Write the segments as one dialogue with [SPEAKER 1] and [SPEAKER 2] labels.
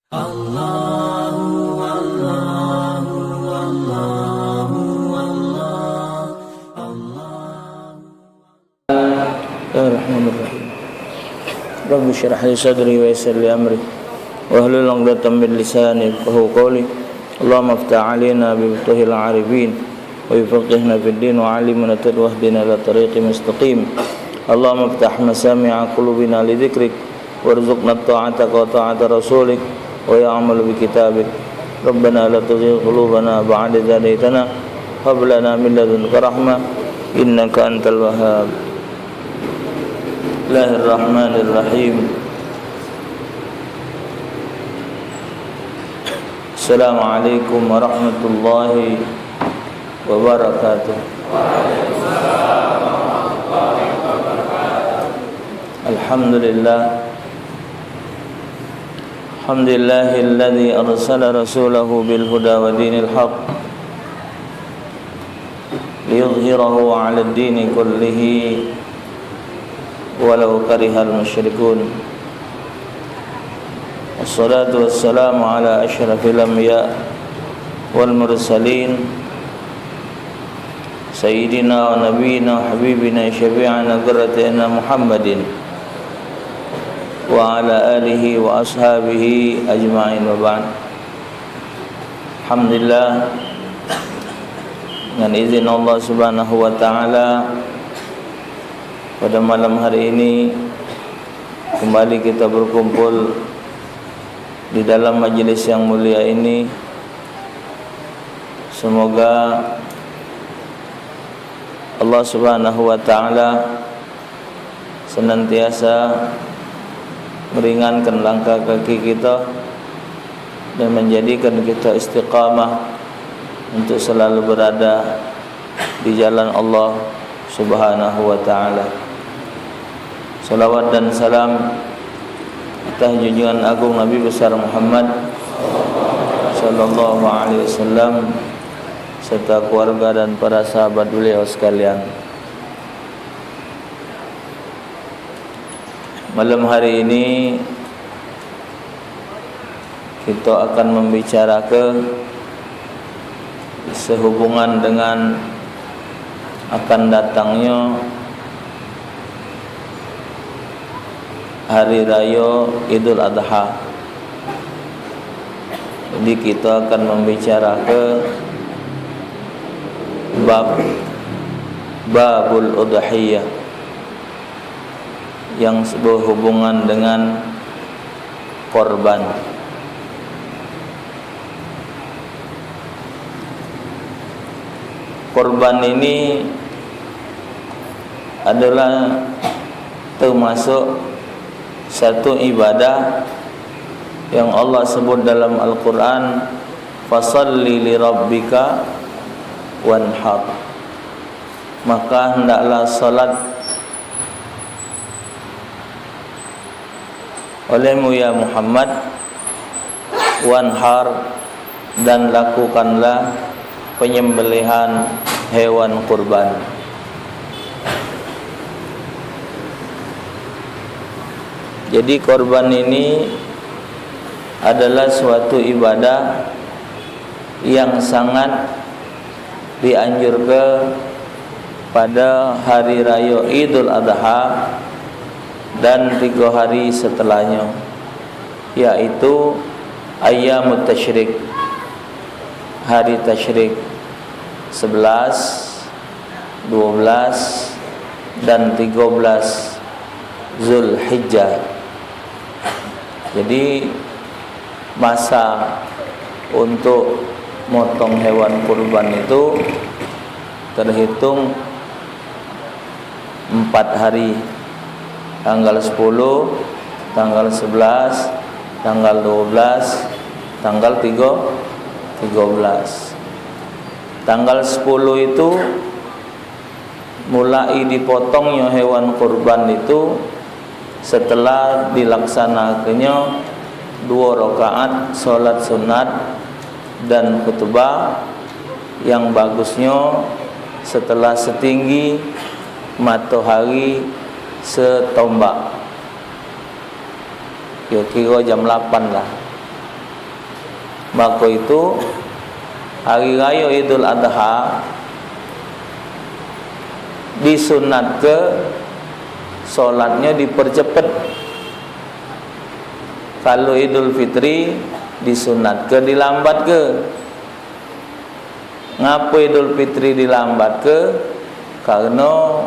[SPEAKER 1] Bismillahirrahmanirrahim. Rabbi shrah li sadri wa yassir li amri wahlul 'uqdatam min lisani yafqahu qawli. Allahumma iftah 'alaina bi futuhil 'arifin wa faqihna fid din wa 'allimna wahdina ila tariqin mustaqim. Allahumma iftah masami'a qulubina li dzikrik warzuqna ta'ataka wa ta'ata rasulik wa ya'mal bi kitabik. Rabbana la tuzigh qulubana ba'da idh hadaytana wa hab lana min ladunka rahmah innaka antal wahhab. Bismillahirrahmanirrahim. Assalamualaikum warahmatullahi wabarakatuh. Alhamdulillah. Alhamdulillahilladzi arsala rasulahu bil huda wa dinil haqq liyudhhirahu 'ala ad-dini kullihi walau karihal musyrikun. Wassalatu wassalamu ala asyrafil anbiya wal mursalin sayyidina wa nabiyyina wa habibina syafi'ina qurratina Muhammadin wa ala alihi wa ashabihi ajma'in wa ba'd. Alhamdulillah, dengan izin Allah Subhanahu wa taala, pada malam hari ini kembali kita berkumpul di dalam majelis yang mulia ini. Semoga Allah Subhanahu wa taala senantiasa meringankan langkah kaki kita dan menjadikan kita istiqamah untuk selalu berada di jalan Allah Subhanahu wa taala. Salawat dan salam atas junjungan agung Nabi besar Muhammad sallallahu alaihi wasallam serta keluarga dan para sahabat beliau sekalian. Malam hari ini kita akan membicarakan sehubungan dengan akan datangnya Hari Raya Idul Adha. Jadi kita akan membicarakan babul udhiyah yang berhubungan dengan korban. Korban ini adalah termasuk satu ibadah yang Allah sebut dalam Al-Quran, fasalli li rabbika wanhar. Maka hendaklah salat olehmu ya Muhammad, wanhar, dan lakukanlah penyembelihan hewan kurban. Jadi korban ini adalah suatu ibadah yang sangat dianjurkan pada hari raya Idul Adha dan 3 hari setelahnya, yaitu ayyamut tasyrik, hari tasyrik 11, 12 dan 13 Zulhijjah. Jadi masa untuk motong hewan kurban itu terhitung 4 hari, tanggal 10, tanggal 11, tanggal 12, tanggal 13. Tanggal 10 itu mulai dipotongnya hewan kurban itu setelah dilaksanakannya 2 rakaat sholat sunat dan khutbah, yang bagusnya setelah setinggi matahari setombak, kira-kira jam 8 lah. Maka itu hari raya Idul Adha disunat ke solatnya dipercepat. Kalau Idul Fitri disunat ke dilambat ke. Ngapa Idul Fitri dilambat ke? Karena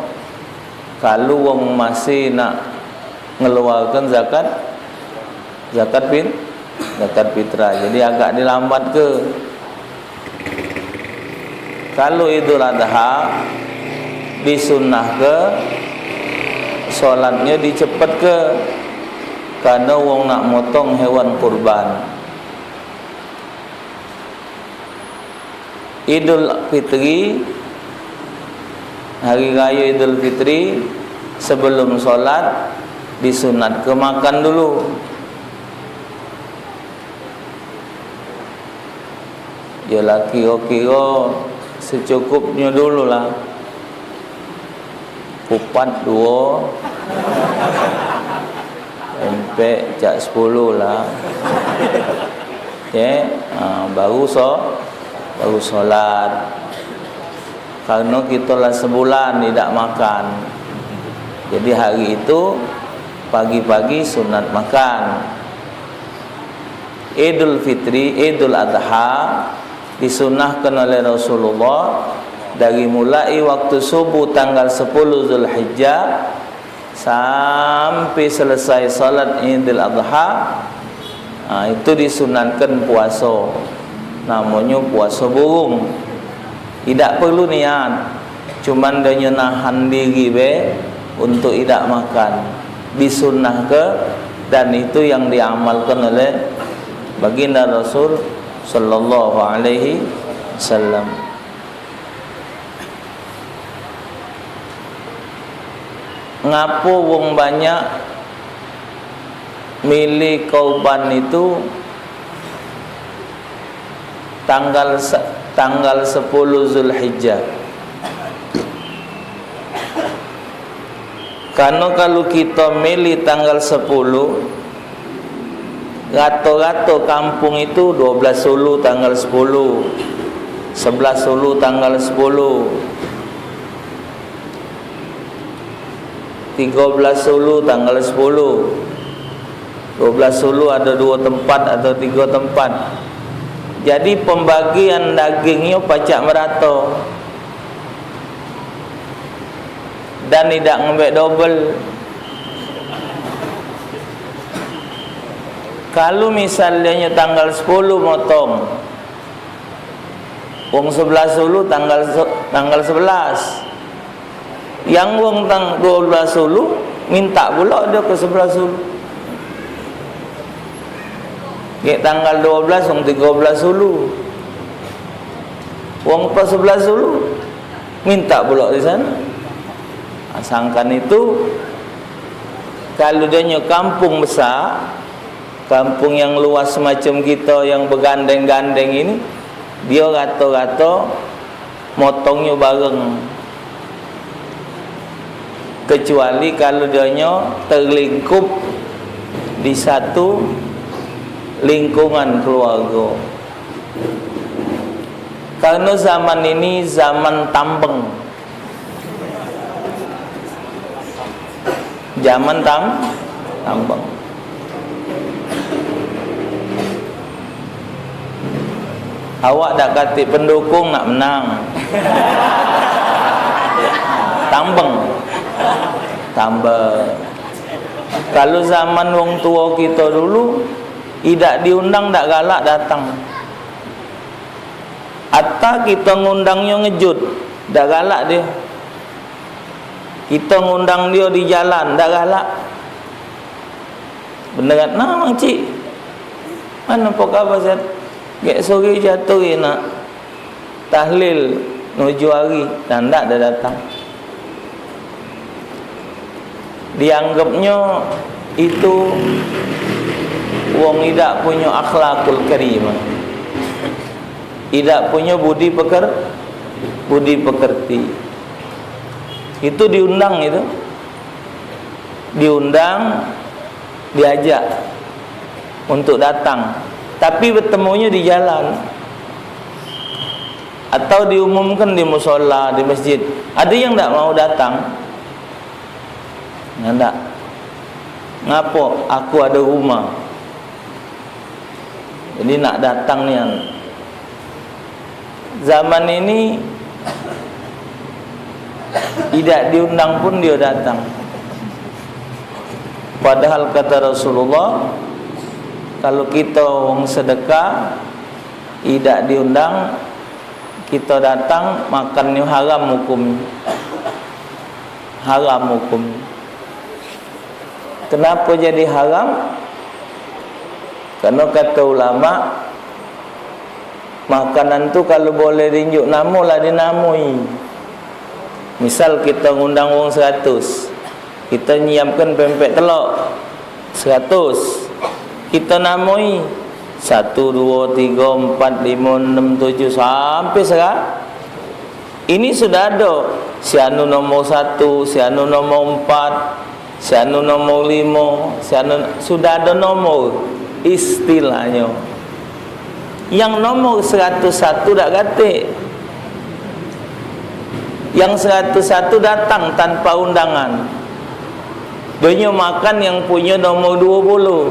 [SPEAKER 1] kalau wong masih nak ngeluarkan zakat fitrah, jadi agak dilambat ke. Kalau Idul Adha disunnah ke solatnya dicepat ke, karena wong nak motong hewan kurban. Idul Fitri, hari raya Idul Fitri, sebelum solat disunat ke makan dulu. Ya laki kira secukupnya dulu lah. Kupat 2, empek jak 10 lah. Ya, baru solat. Karena kita lah sebulan tidak makan. Jadi hari itu pagi-pagi sunat makan. Idul Fitri, Idul Adha disunahkan oleh Rasulullah dari mulai waktu subuh tanggal 10 Zulhijjah sampai selesai salat Idul Adha. Itu disunatkan puasa. Namanya puasa burung. Tidak perlu niat, cuman dia nahan diri untuk tidak makan. Disunnah ke, dan itu yang diamalkan oleh baginda Rasul sallallahu alaihi wasallam. Ngapo wong banyak milih korban itu tanggal 10 Zulhijjah. Karena kalau kita milih tanggal 10, rato-rato kampung itu 12 Sulu tanggal 10, 11 Sulu tanggal 10, 13 Sulu tanggal 10, 12 Sulu ada 2 tempat atau 3 tempat. Jadi pembagian dagingnya pacak merata dan tidak ngambil double. Kalau misalnya tanggal 10 motong, wong 11 Sulu tanggal 11, yang wong 12 Sulu minta pula dia ke 11 Sulu. Tanggal 12 wong 13 Sulu, wong 11 Sulu minta pula di sana. Sangkan itu kalau dia kampung besar, kampung yang luas semacam kita yang bergandeng-gandeng ini, dia rata-rata motongnya bareng. Kecuali kalau dia terlingkup di satu lingkungan keluarga. Karena zaman ini zaman tambeng, zaman tambeng. Awak dak kata pendukung nak menang, tambeng. Kalau zaman wong tua kita dulu, tidak diundang tak galak datang. Atau kita ngundangnya ngejut, tak galak dia. Kita ngundang dia di jalan, tak galak. Beneran, nah makcik, mana pok apa Zat? Gak sore jatuh nak tahlil nuju hari, dan tak ada datang. Dianggapnya itu wong tidak punya akhlakul karimah, tidak punya budi pekerti. Itu diundang, diajak untuk datang. tapi bertemunya di jalan atau diumumkan di musola, di masjid. Ada yang tak mau datang. Nggak. Ngapo? Aku ada rumah. Jadi nak datang ni. Zaman ini tidak diundang pun dia datang. Padahal kata Rasulullah, kalau kita orang sedekah tidak diundang, kita datang, makannya haram hukum. Haram hukum. Kenapa jadi haram? Karena kata ulama, makanan tu kalau boleh rinjuk nama lah dinamui. Misal kita ngundang orang 100, kita nyiapkan pempek telur 100, kita namui 1, 2, 3, 4, 5, 6, 7 sampai 100. Ini sudah ada si anu nomor 1, si anu nomor 4, si anu nomor 5, si anu, sudah ada nomor istilahnya. Yang nomor 101 tak katik. Yang 101 datang tanpa undangan. Dia makan yang punya nomor 20.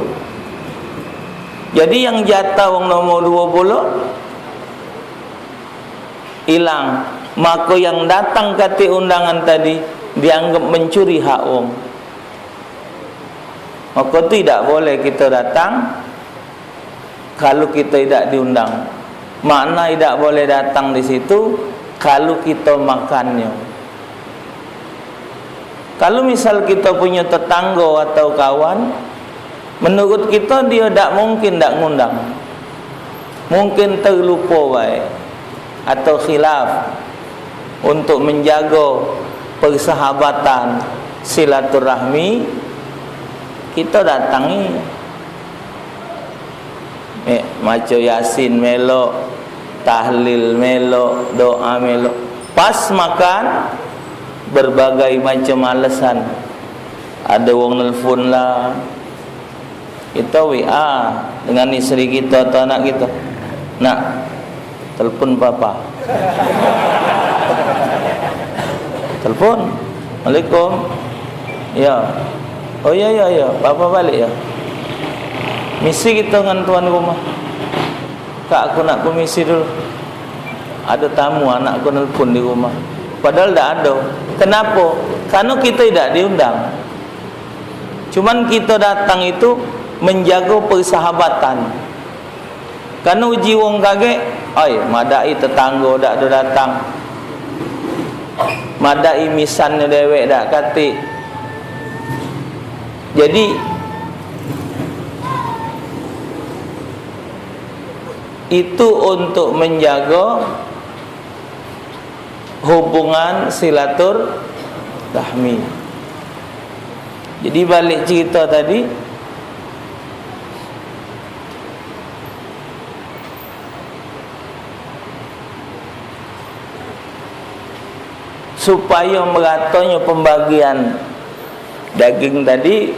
[SPEAKER 1] Jadi yang jatah orang nomor 20 hilang. Maka yang datang katik undangan tadi dianggap mencuri hak orang. Maka tidak boleh kita datang kalau kita tidak diundang. Makna tidak boleh datang di situ kalau kita makannya. Kalau misal kita punya tetangga atau kawan, menurut kita dia tak mungkin tak ngundang. Mungkin terlupa baik atau khilaf. Untuk menjaga persahabatan, silaturahmi, kita datangi. Maca Yasin melok, tahlil melok, doa melok. Pas makan berbagai macam alasan. Ada orang nelfon lah, kita WA dengan isteri kita atau anak kita, nak telefon papa. Telefon, Assalamualaikum. Ya. Oh ya, papa balik ya. Misi kita dengan tuan rumah. Kak, aku nak komisi dulu. Ada tamu, anakku nelpon di rumah. Padahal tak ada. Kenapa? Karena kita tidak diundang. Cuman kita datang itu menjaga persahabatan. Karena uji wong kaget, oi, madai tetangga tak ada datang. Madai misannya dewek tak katik. Jadi itu untuk menjaga hubungan silaturahmi. Jadi balik cerita tadi, supaya meratanya pembagian daging tadi,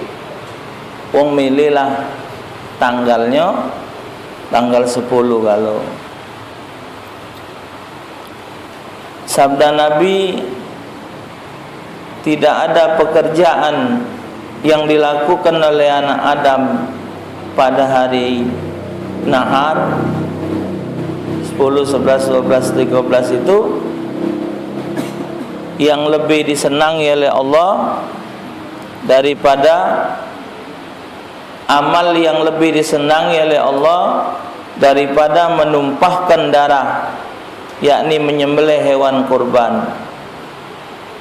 [SPEAKER 1] wong milihlah tanggalnya tanggal 10. Kalau sabda Nabi, tidak ada pekerjaan yang dilakukan oleh anak Adam pada hari nahar 10, 11, 12, 13 itu yang lebih disenangi oleh Allah daripada amal yang lebih disenangi oleh Allah daripada menumpahkan darah, yakni menyembelih hewan kurban.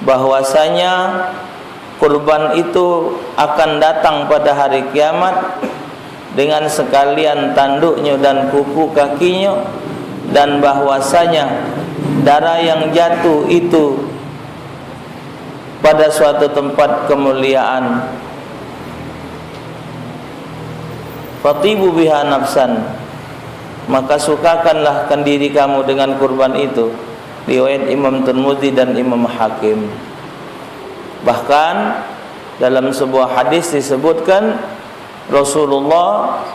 [SPEAKER 1] Bahwasanya kurban itu akan datang pada hari kiamat dengan sekalian tanduknya dan kuku kakinya, dan bahwasanya darah yang jatuh itu pada suatu tempat kemuliaan. Fatibu biha nafsan, maka sukakanlah diri kamu dengan kurban itu. Riwayat Imam Tirmidzi dan Imam Hakim. Bahkan dalam sebuah hadis disebutkan Rasulullah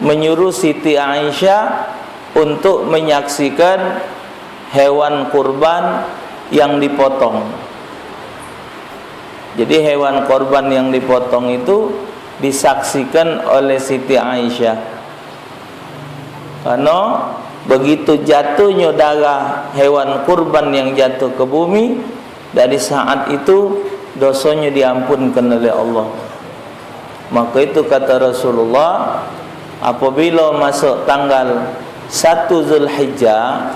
[SPEAKER 1] menyuruh Siti Aisyah untuk menyaksikan hewan kurban yang dipotong. Jadi hewan kurban yang dipotong itu disaksikan oleh Siti Aisyah. Karena begitu jatuhnya darah hewan kurban yang jatuh ke bumi, dari saat itu dosanya diampunkan oleh Allah. Maka itu kata Rasulullah, apabila masuk tanggal 1 Zulhijjah,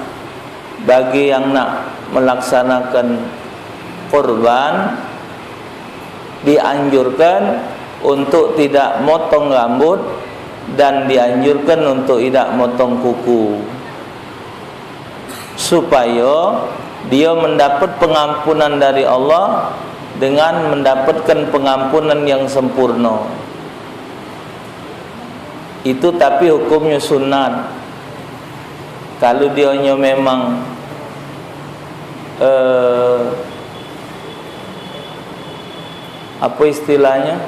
[SPEAKER 1] bagi yang nak melaksanakan kurban, dianjurkan untuk tidak motong rambut dan dianjurkan untuk tidak motong kuku, supaya dia mendapat pengampunan dari Allah dengan mendapatkan pengampunan yang sempurna. Itu tapi hukumnya sunat. Kalau dianya memang apa istilahnya,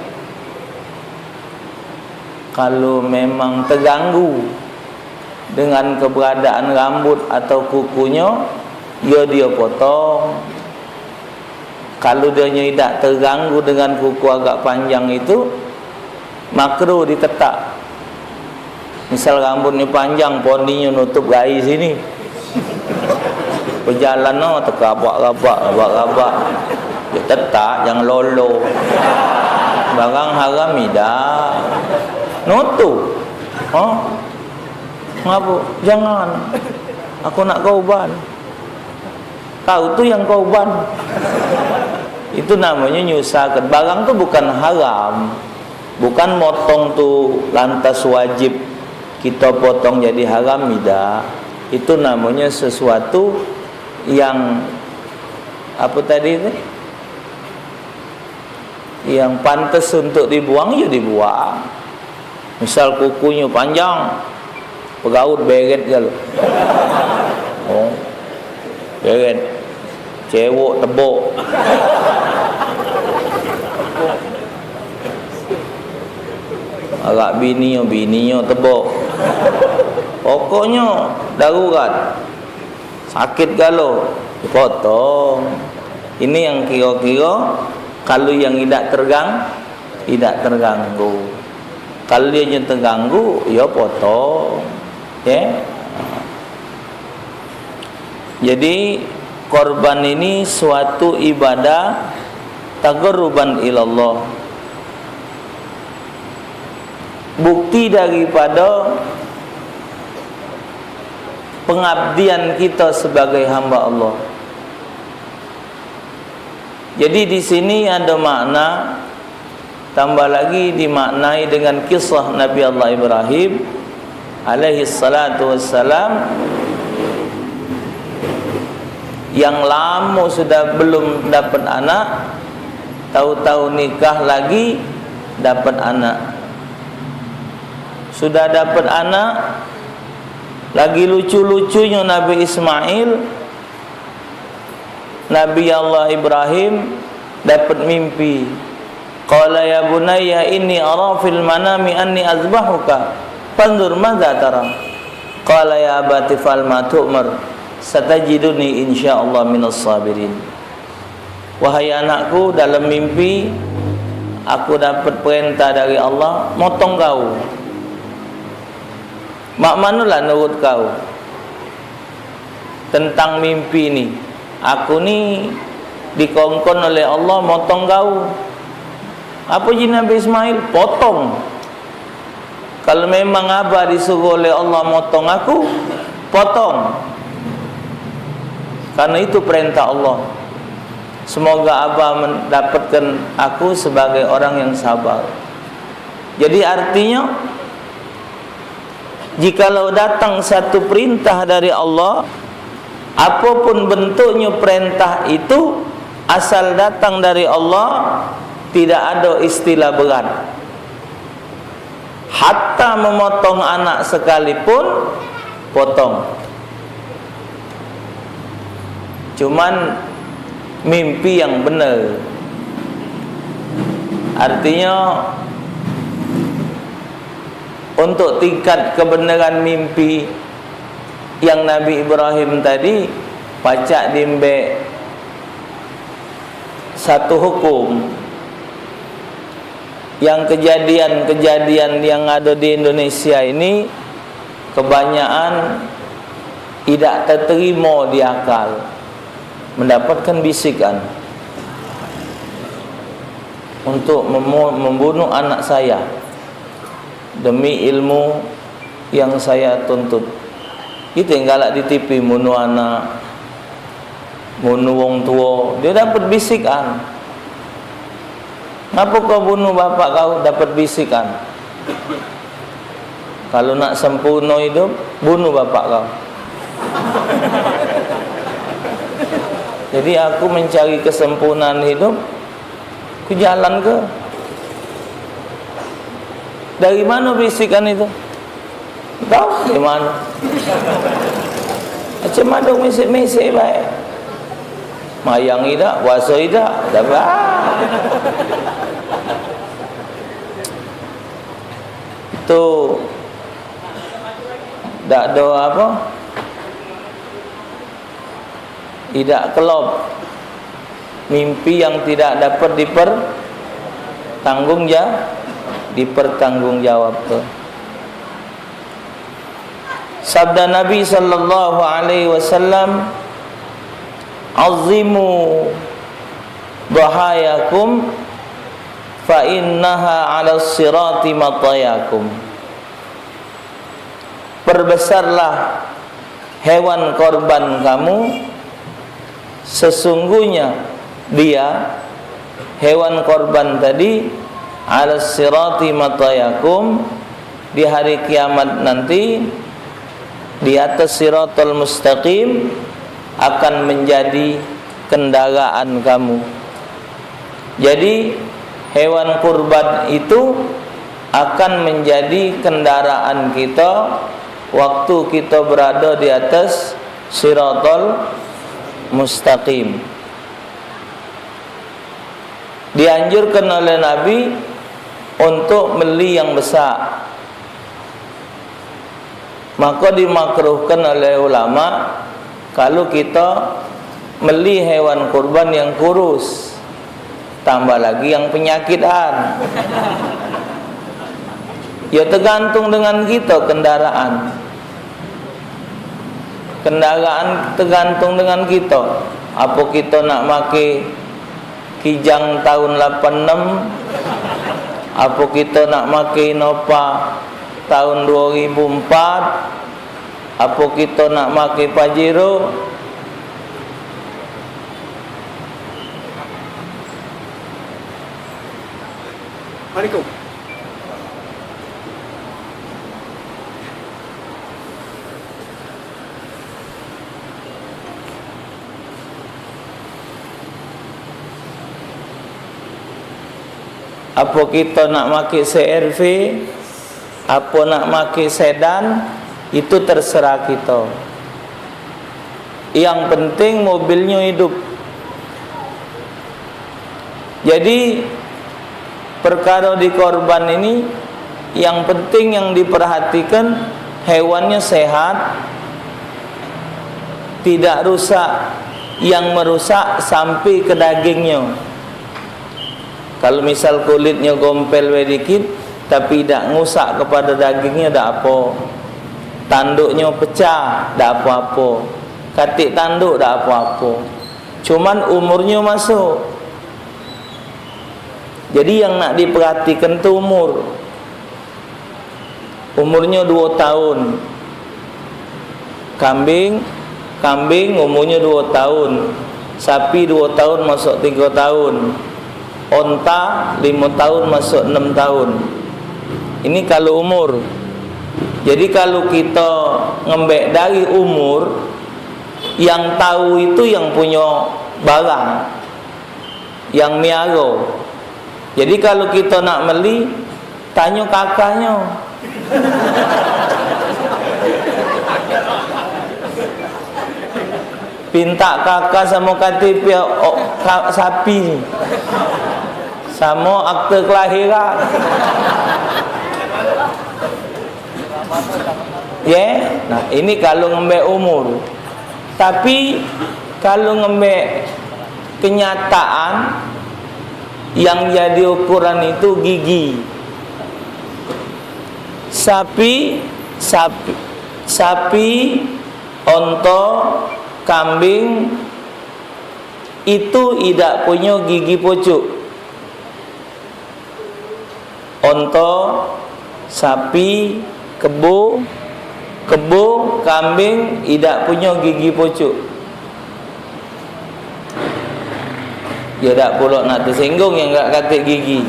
[SPEAKER 1] kalau memang terganggu dengan keberadaan rambut atau kukunya, ya dia potong. Kalau dia tidak terganggu dengan kuku agak panjang itu, makruh ditetak. Misal rambutnya panjang, poninya nutup gai sini, berjalan no, terkabak-kabak, dia tetak, jangan lolo. Barang haram tidak, nutup. Oh, ngapa? Jangan. Aku nak korban. Kau tu yang korban. Itu namanya nyusahkan. Barang tu bukan haram, bukan motong tu lantas wajib kita potong jadi haram, tidak. Itu namanya sesuatu yang apa tadi itu, yang pantas untuk dibuang, ya dibuang. Misal kukunya panjang, pegaut beret je lo. Oh, beret, cewek tebok. Agak bininya tebok. Pokoknya darurat, sakit galau, dipotong. Ini yang kira-kira kalau yang tidak terganggu. Kalau dia yang terganggu, ya potong. Ya. Jadi korban ini suatu ibadah taqarruban ilallah. Bukti daripada pengabdian kita sebagai hamba Allah. Jadi di sini ada makna, tambah lagi dimaknai dengan kisah Nabi Allah Ibrahim alaihi salatu wassalam, yang lama sudah belum dapat anak, tahu-tahu nikah lagi dapat anak. Sudah dapat anak, lagi lucu-lucunya Nabi Ismail, Nabi Allah Ibrahim dapat mimpi. Qala ya bunayya inni ara fil manami anni azbahuka fanzur madza tara. Qala ya abati fal ma tu'mar satajiduni insyaallah minas sabirin. Wahai anakku, dalam mimpi aku dapat perintah dari Allah, motong kau. Mak manulah nurut kau tentang mimpi ni. Aku ni dikongkon oleh Allah motong kau. Apa je Nabi Ismail? Potong. Kalau memang abah disuruh oleh Allah motong aku, potong. Karena itu perintah Allah. Semoga abah mendapatkan aku sebagai orang yang sabar. Jadi artinya, jikalau datang satu perintah dari Allah, apapun bentuknya perintah itu, asal datang dari Allah, tidak ada istilah berat. Hatta memotong anak sekalipun, potong. Cuman mimpi yang benar. Artinya untuk tingkat kebenaran mimpi yang Nabi Ibrahim tadi, pacak dimbe satu hukum yang kejadian-kejadian yang ada di Indonesia ini kebanyakan tidak terterima di akal, mendapatkan bisikan untuk membunuh anak saya demi ilmu yang saya tuntut. Itu yang galak di TV, bunuh anak, bunuh wong tua, dia dapat bisikan. Ngapa kau bunuh bapak kau? Dapat bisikan. Kalau nak sempurna hidup, bunuh bapak kau. Jadi aku mencari kesempurnaan hidup, aku jalan ke. Dari mana bisikan itu? Tahu dari mana? Macam mana mesej-mesej baik. Mayang tidak, puasa tidak, dapat. Itu tak ada apa? Tidak kelop. Mimpi yang tidak dapat dipertanggungjawabkan. Sabda Nabi sallallahu alaihi wasallam, azimu dhahayakum fa innaha 'ala sirati matayakum. Perbesarlah hewan korban kamu, sesungguhnya dia hewan korban tadi 'ala sirati matayakum, di hari kiamat nanti di atas siratal mustaqim akan menjadi kendaraan kamu. Jadi hewan kurban itu akan menjadi kendaraan kita waktu kita berada di atas siratal mustaqim. Dianjurkan oleh Nabi untuk beli yang besar, maka dimakruhkan oleh ulama kalau kita beli hewan kurban yang kurus, tambah lagi yang penyakitan. Ya tergantung dengan kita kendaraan tergantung dengan kita. Apa kita nak make Kijang tahun 86, apa kita nak make Innova tahun 2004, apa kita nak make Pajero.
[SPEAKER 2] Assalamualaikum.
[SPEAKER 1] Apa kita nak make CRV, apa nak make sedan, itu terserah kita. Yang penting mobilnya hidup. Jadi perkara di korban ini, yang penting yang diperhatikan hewannya sehat, tidak rusak. Yang merusak sampai ke dagingnya. Kalau misal kulitnya gompel sedikit tapi tidak ngusak kepada dagingnya, tak apa. Tanduknya pecah, tak apa-apa. Katik tanduk, tak apa-apa. Cuman umurnya masuk. Jadi yang nak diperhatikan tu umur. Umurnya 2 tahun. Kambing umurnya 2 tahun. Sapi 2 tahun masuk 3 tahun. Onta 5 tahun masuk 6 tahun. Ini kalau umur. Jadi kalau kita ngembek dari umur, yang tahu itu yang punya barang, yang miara. Jadi kalau kita nak beli, tanya kakaknya. Pinta kakak sama KTP sapi, sama akte kelahiran. Ya, nah ini kalau ngambil umur. Tapi kalau ngambil kenyataan, yang jadi ukuran itu gigi. Sapi, onta, kambing itu tidak punya gigi pucuk. Onta, sapi, kebo, kambing tidak punya gigi pucuk. Ya tak pulak nak tersinggung yang enggak katik gigi.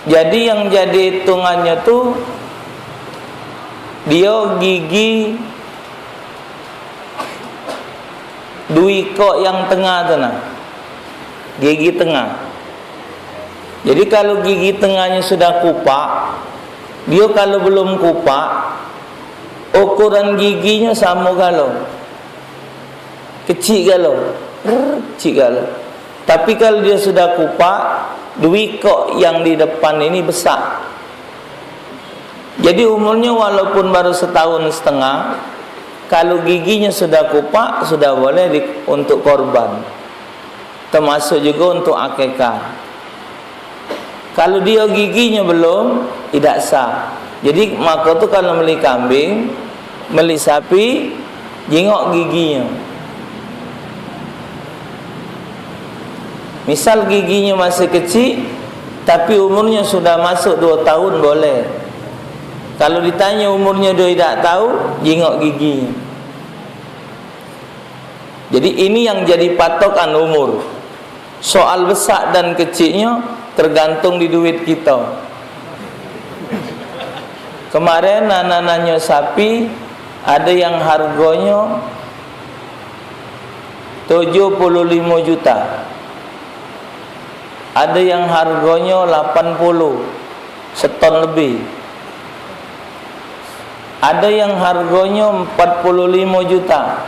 [SPEAKER 1] Jadi yang jadi hitungannya tuh dia gigi dui kok yang tengah tu nah. Gigi tengah. Jadi kalau gigi tengahnya sudah kupak, dia kalau belum kupak, ukuran giginya sama kalau kecil kalau. Tapi kalau dia sudah kupak, dui kok yang di depan ini besar. Jadi umurnya walaupun baru setahun setengah, kalau giginya sudah kupak, sudah boleh untuk korban. Termasuk juga untuk akikah. Kalau dia giginya belum, tidak sah. Jadi maka tu kalau beli kambing, beli sapi, jengok giginya. Misal giginya masih kecil, tapi umurnya sudah masuk 2 tahun boleh. Kalau ditanya umurnya dia tidak tahu, jengok giginya. Jadi ini yang jadi patokan umur. Soal besar dan kecilnya tergantung di duit kita. Kemarin anak-anaknya sapi ada yang harganya 75 juta. Ada yang harganya 80 seton lebih. Ada yang harganya 45 juta.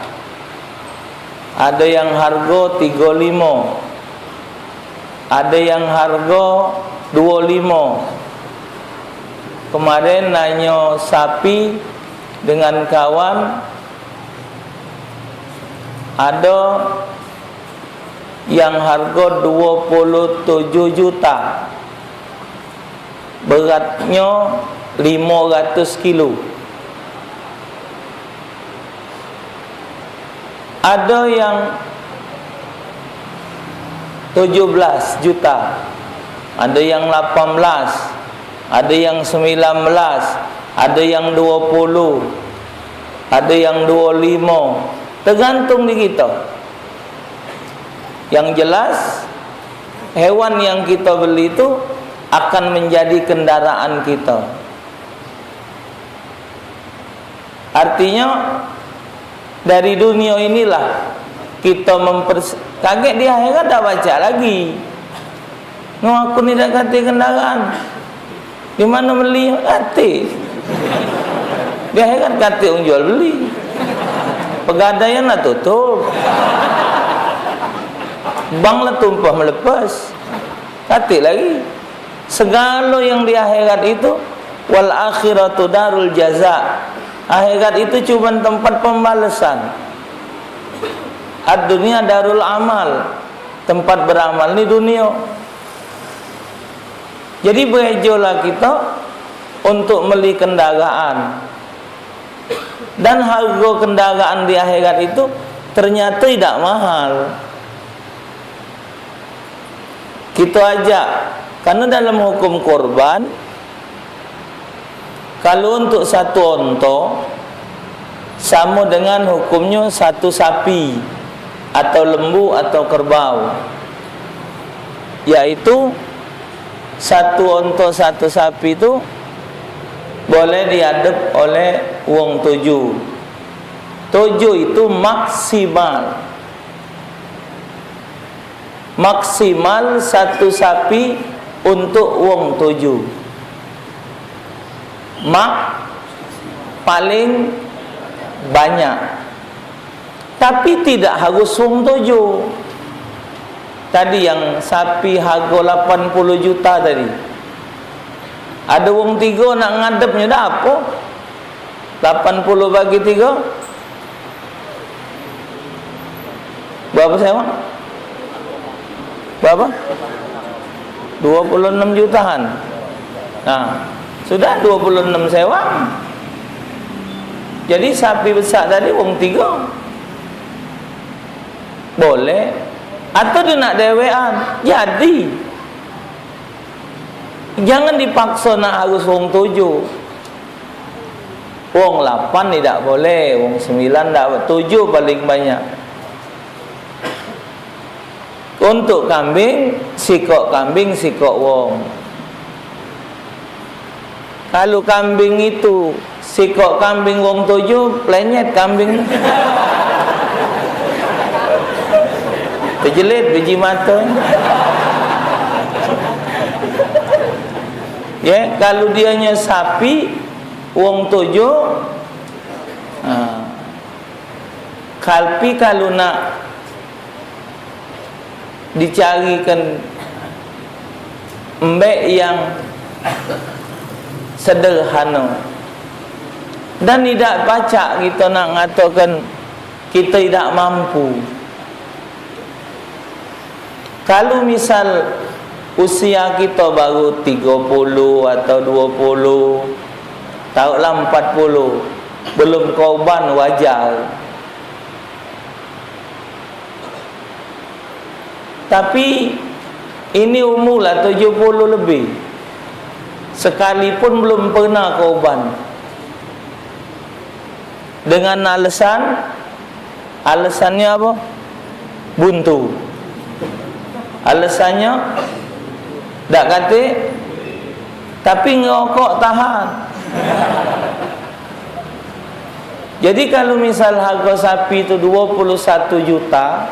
[SPEAKER 1] Ada yang harga 35. Ada yang harga 25. Kemarin nanya sapi dengan kawan, ada yang harga 27 juta, beratnya 500 kilo. Ada yang 17 juta, ada yang 18, ada yang 19, ada yang 20, ada yang 25, tergantung di kita. Yang jelas hewan yang kita beli itu akan menjadi kendaraan kita. Artinya dari dunia inilah kita kaget di akhirat tak baca lagi. No, aku ni dah kata kendaraan. Di mana beli? Kata. Di akhirat kata orang jual beli. Pegadaian lah tutup. Bank lah tumpah melepas. Kata lagi. Segala yang di akhirat itu wal akhiratu darul jaza. Akhirat itu cuma tempat pembalasan. Ad-dunia darul amal, tempat beramal ni dunia. Jadi berejolah kita untuk beli kendaraan. Dan harga kendaraan di akhirat itu ternyata tidak mahal. Kita ajak, karena dalam hukum korban, kalau untuk satu onta sama dengan hukumnya satu sapi atau lembu atau kerbau, yaitu satu onta satu sapi itu boleh diadep oleh wong 7. 7 itu maksimal satu sapi untuk wong 7. Paling banyak. Tapi tidak harus wong 7. tadi yang sapi harga 80 juta tadi. Ada wong 3 nak ngadepnya dah apa? 80 bagi 3 berapa sewa? Berapa? 26 jutaan. Nah, sudah 26 sewa. Jadi sapi besar tadi wong 3 boleh, atau dia nak dewean jadi. Jangan dipaksa nak harus wong 7. Wong 8 tidak boleh, wong 9 tak, 7 paling banyak. Untuk kambing, sikok wong. Kalau kambing itu sikok kambing wong 7, plenyet kambing. Terjelit biji mata. Ya, kalau dianya sapi wong 7, kalpi kalau nak dicarikan embek yang sederhana dan tidak pacak kita nak ngatakan kita tidak mampu. Kalau misal usia kita baru 30 atau 20, tahulah 40, belum korban wajar. Tapi ini umurlah 70 lebih, sekalipun belum pernah korban. Dengan alasannya apa? Buntu. Alasannya tak kata, tapi ngerokok tahan. Jadi kalau misal harga sapi itu 21 juta,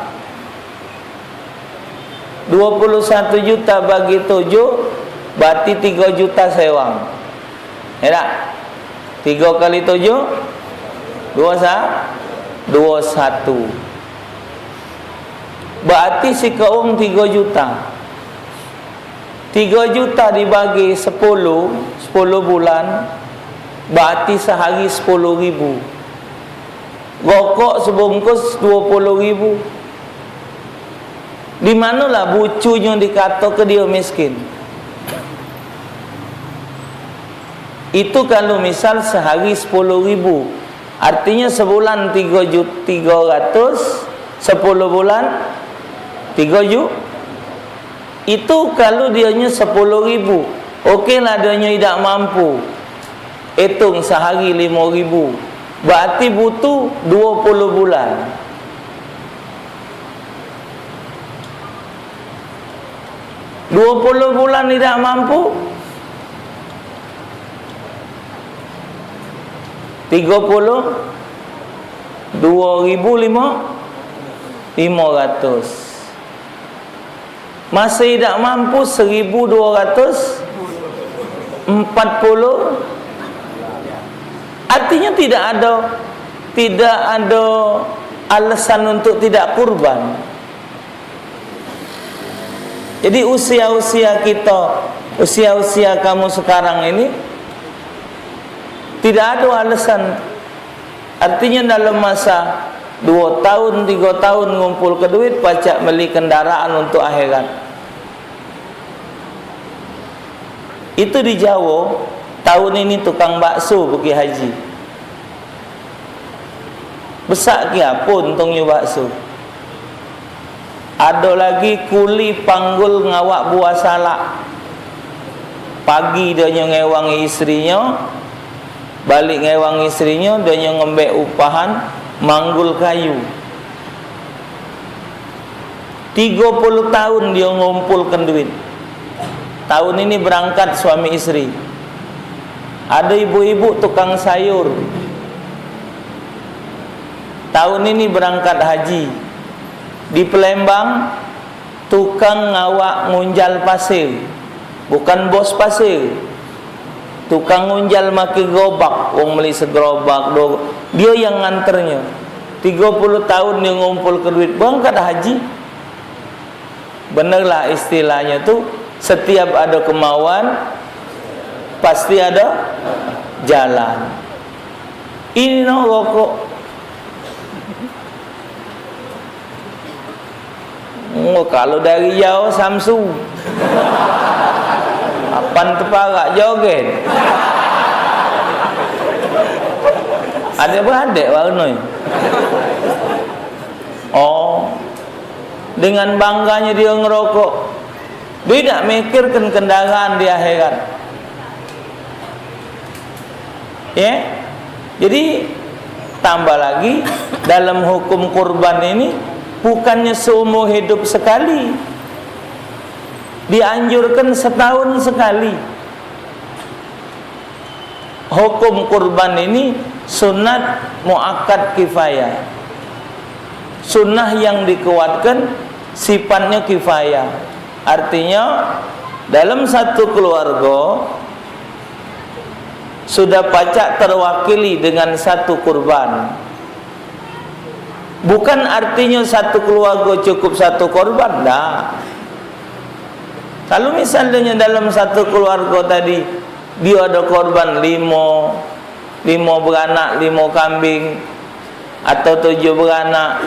[SPEAKER 1] 21 juta bagi 7 berarti 3 juta sewang. Ya tak? 3 kali 7 21. Berarti si keung 3 juta. 3 juta dibagi 10 bulan, berarti sehari 10.000. Rokok sebungkus 20.000. Di manalah bucunya dikata ke dia miskin? Itu kalau misal sehari 10.000, artinya sebulan 3.300, 10 bulan 3 juta. Itu kalau dianya 10.000. Okeylah dianya tidak mampu, hitung sehari 5.000, berarti butuh 20 bulan. Puluh bulan tidak mampu, 2.500. Masih tidak mampu 1.240. Artinya tidak ada alasan untuk tidak kurban. Jadi usia-usia kita, usia-usia kamu sekarang ini tidak ada alasan. Artinya dalam masa 2 tahun, 3 tahun ngumpul ke duit, pacak beli kendaraan untuk akhirat. Itu di Jawa, tahun ini tukang bakso pergi haji. Besar kia pun untungnya bakso. Ada lagi kuli panggul ngawak buah salak. Pagi dia ngewangi istrinya, balik ngewangi istrinya, dia ngembek upahan manggul kayu. 30 tahun dia ngumpulkan duit. Tahun ini berangkat suami istri. Ada ibu-ibu tukang sayur. Tahun ini berangkat haji. Di Palembang tukang ngawak ngunjal pasir, bukan bos pasir, tukang ngunjal maki gerobak, wong beli segerobak, dia yang nganternya. 30 tahun dia ngumpul ke duit, berangkat haji. Benarlah istilahnya tuh, setiap ada kemauan pasti ada jalan. Ini no rokok. Kalau dari jauh Samsung, apaan teparak joget. Ada beradik warna. Oh, dengan bangganya dia ngerokok. Dia tidak mikirkan kendaraan di akhirat. Ya, jadi tambah lagi dalam hukum kurban ini bukannya seumur hidup sekali, dianjurkan setahun sekali. Hukum kurban ini sunat muakkad kifayah, sunnah yang dikuatkan, sifatnya kifayah. Artinya dalam satu keluarga sudah pacak terwakili dengan satu kurban. Bukan artinya satu keluarga cukup satu kurban, dah. Kalau misalnya dalam satu keluarga tadi dia ada korban 5 beranak, 5 kambing atau 7 beranak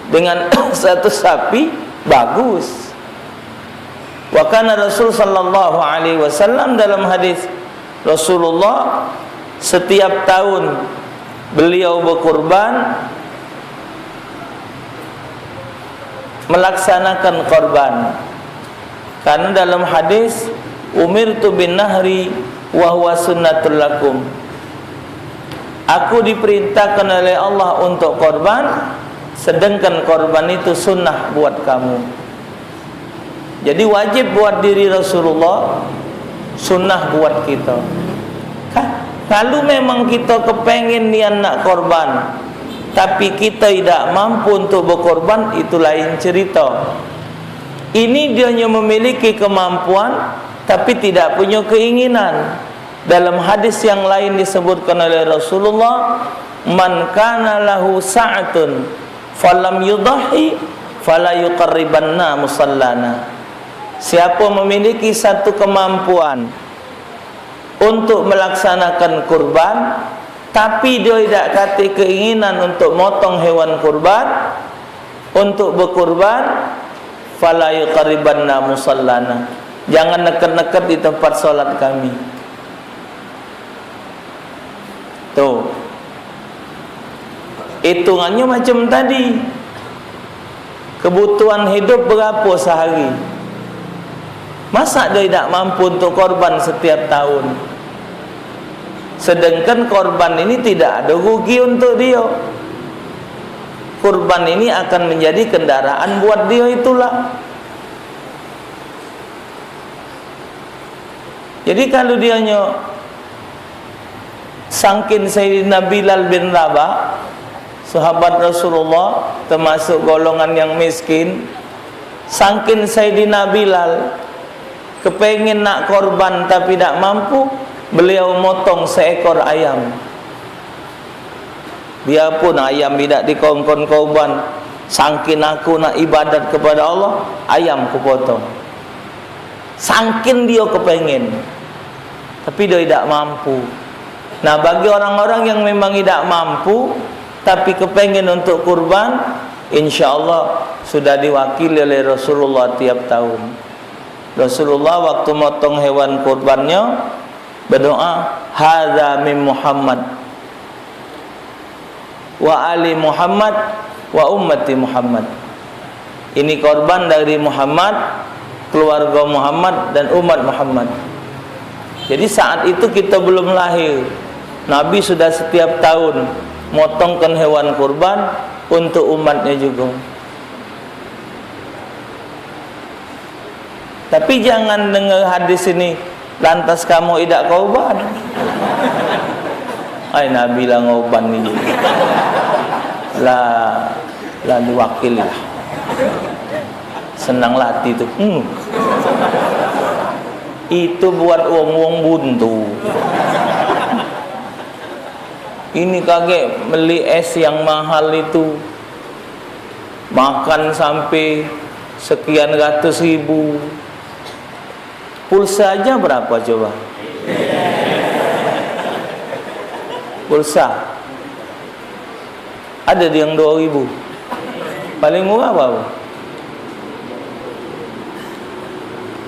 [SPEAKER 1] dengan satu sapi, bagus. Wa kana Rasul sallallahu alaihi wasallam, dalam hadis Rasulullah setiap tahun beliau berkurban, melaksanakan korban. Karena dalam hadis umirtu bin nahri wa huwa sunnatul lakum, aku diperintahkan oleh Allah untuk korban, sedangkan korban itu sunnah buat kamu. Jadi wajib buat diri Rasulullah, sunnah buat kita. Kalau memang kita kepengen niat nak korban, tapi kita tidak mampu untuk berkorban, itu lain cerita. Ini dia yang memiliki kemampuan tapi tidak punya keinginan. Dalam hadis yang lain disebutkan oleh Rasulullah, man kana lahu sa'atun falam yudhi fala yuqarribanna musallana. Siapa memiliki satu kemampuan untuk melaksanakan kurban tapi dia tidak kata keinginan untuk motong hewan kurban, untuk berkurban, fala yuqarribanna musallana, jangan dekat-dekat di tempat solat kami. Tuh, hitungannya macam tadi. Kebutuhan hidup berapa sehari? Masa dia tidak mampu untuk korban setiap tahun? Sedangkan korban ini tidak ada rugi untuk dia. Kurban ini akan menjadi kendaraan buat dia itulah. Jadi kalau dia sangkin Sayyidina Bilal bin Rabah, sahabat Rasulullah, termasuk golongan yang miskin, sangkin Sayyidina Bilal kepengin nak korban tapi tidak mampu, beliau motong seekor ayam. Biarpun ayam tidak dikongkon korban, sangkin aku nak ibadat kepada Allah, ayam ku potong. Sangkin dia kepengin, tapi dia tidak mampu. Nah, bagi orang-orang yang memang tidak mampu tapi kepengin untuk kurban, insyaallah sudah diwakili oleh Rasulullah tiap tahun. Rasulullah waktu motong hewan kurbannya berdoa, hadza min Muhammad wa ali Muhammad wa ummati Muhammad. Ini korban dari Muhammad, keluarga Muhammad dan umat Muhammad. Jadi saat itu kita belum lahir, Nabi sudah setiap tahun motongkan hewan kurban untuk umatnya juga. Tapi jangan dengar hadis ini lantas kamu tidak korban. Ay, Nabi lah ngoban ni. Lah diwakili lah. Senang latih tu. Itu buat wong-wong buntu. Ini kaget beli es yang mahal itu, makan sampai sekian ratus ribu. Pulsa aja berapa coba? Pulsa ada yang 2.000. Paling murah apa?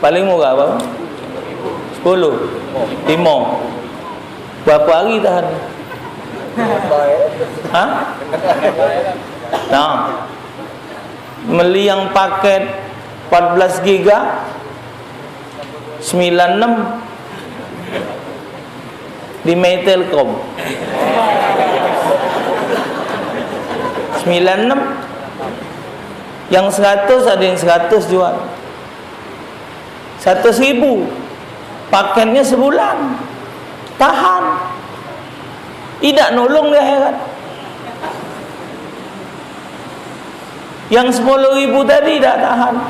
[SPEAKER 1] Paling murah apa? 10, 5. Berapa hari tahan? Hah? Nah, beli yang paket 14 giga 96 di Telkom 96. Yang 100 ada yang 100 jual 100.000. Paketnya sebulan. Tahan. Tidak nolong dia heran. Yang 10.000 tadi tidak tahan.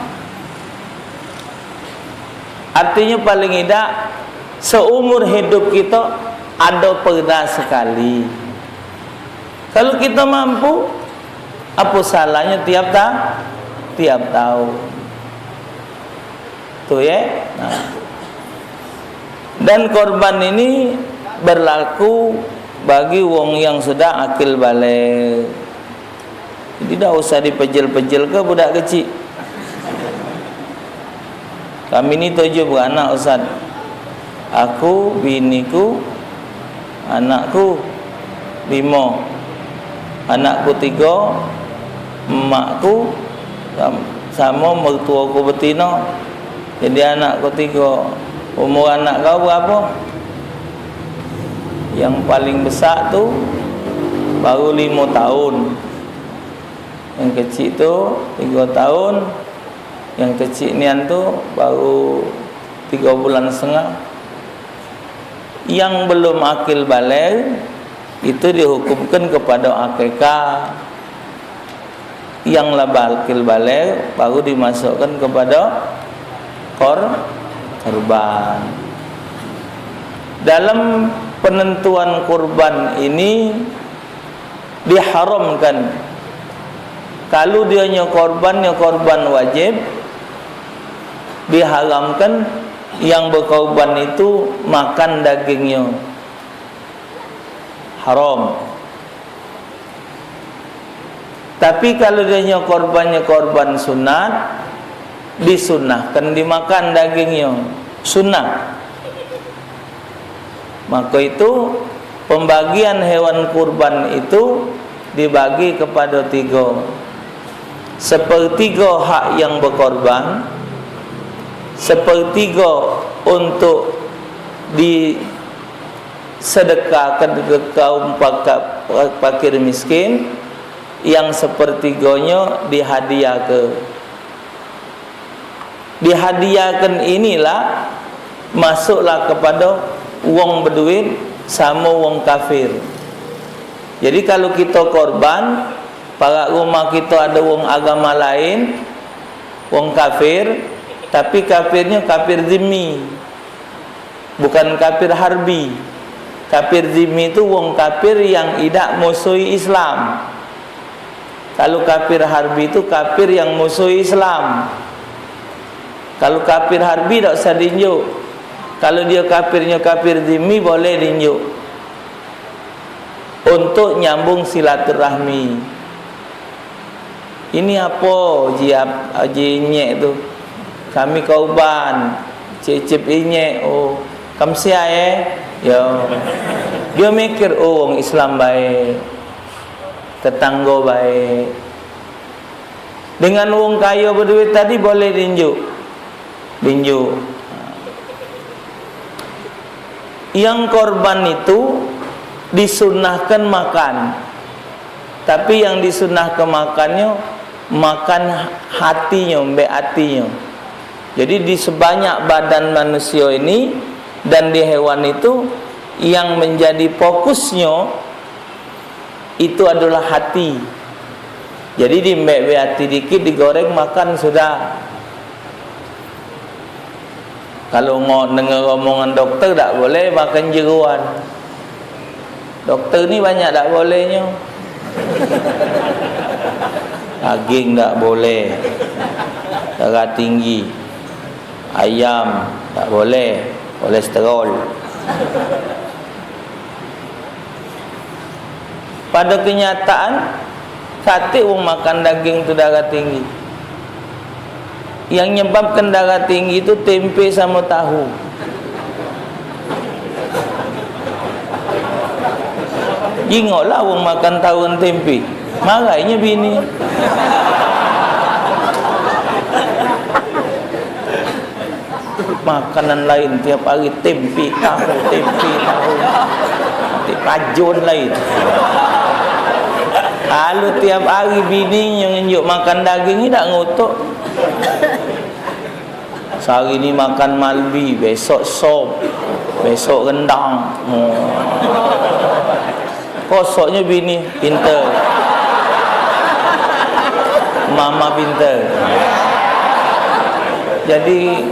[SPEAKER 1] Artinya paling tidak seumur hidup kita ada pernah sekali. Kalau kita mampu, apa salahnya tiap tahun. Tuh ya. Nah. Dan korban ini berlaku bagi wong yang sudah akil balik. Jadi tidak usah dipejel-pejel ke budak kecil. Kami ini 7 beranak Ustaz. Aku, biniku, anakku 5, anakku 3, emakku sama mertuaku betina. Jadi anakku 3. Umur anak kau berapa? Yang paling besar tu baru 5 tahun. Yang kecil tu 3 tahun. Yang kecil nian tu baru 3 bulan setengah. Yang belum akil balik itu dihukumkan kepada akikah. Yang lah akil balik baru dimasukkan kepada korban. Dalam penentuan kurban ini diharamkan kalau dia korban wajib, diharamkan yang berkorban itu makan dagingnya, haram. Tapi kalau dia korban sunat, disunahkan dimakan dagingnya, sunnah. Maka itu pembagian hewan kurban itu dibagi kepada 3. 1/3 hak yang berkorban, 1/3 untuk disedekahkan ke kaum fakir miskin, yang 1/3-nya dihadiahkan inilah masuklah kepada wong berduit sama wong kafir. Jadi kalau kita korban, para rumah kita ada wong agama lain, wong kafir, tapi kafirnya kafir zimmi, bukan kafir harbi. Kafir zimmi itu wong kafir yang tidak musuhi Islam. Kalau kafir harbi itu kafir yang musuhi Islam. Kalau kafir harbi tak usah dinjuk. Kalau dia kafirnya kafir zimmi, boleh dinjuk untuk nyambung silaturahmi. Ini apa jinyek tu? Kami korban cicip inyek. Oh, kamsia ya. Dia mikir, oh orang Islam baik, tetangga baik. Dengan wong kaya berduit tadi boleh dinjuk. Yang korban itu disunahkan makan, tapi yang disunahkan makannya makan hatinya, mbek hatinya. Jadi di sebanyak badan manusia ini dan di hewan itu, yang menjadi fokusnya itu adalah hati. Jadi di mbek hati dikit, digoreng makan sudah. Kalau dengar omongan dokter tak boleh makan jeruan. Dokter ni banyak tak bolehnya. Daging tak boleh. darah tinggi. Ayam tak boleh, kolesterol. Pada kenyataan, kata orang makan daging tu darah tinggi. Yang menyebabkan darah tinggi itu tempe sama tahu. Ingatlah orang makan tahu dan tempe. Marahnya bini. Makanan lain tiap hari tempe tahu. Rajun lain. Kalau tiap hari bini yang nunjuk makan daging ni tak ngotok. Sehari ni makan malbi, besok sop, besok rendang. Kosoknya bini pintar. Mama pintar. Jadi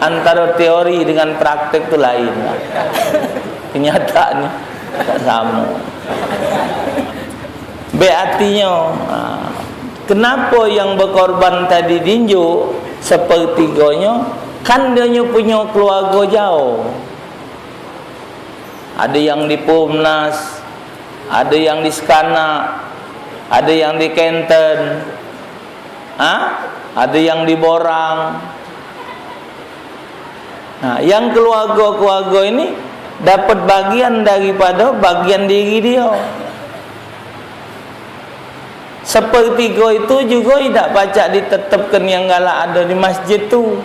[SPEAKER 1] antara teori dengan praktek tu lain. Kenyataannya tak sama. Berartinya kenapa yang berkorban tadi dinjuk sepertiganya? Kan dia punya keluarga jauh. Ada yang di Pumnas, ada yang di Skanak, ada yang di Kenten, ada yang di Borang. Nah, yang keluarga-keluarga ini dapat bagian daripada bagian diri dia. Sepertiga itu juga tidak pacak ditetapkan yang galak ada di masjid tu.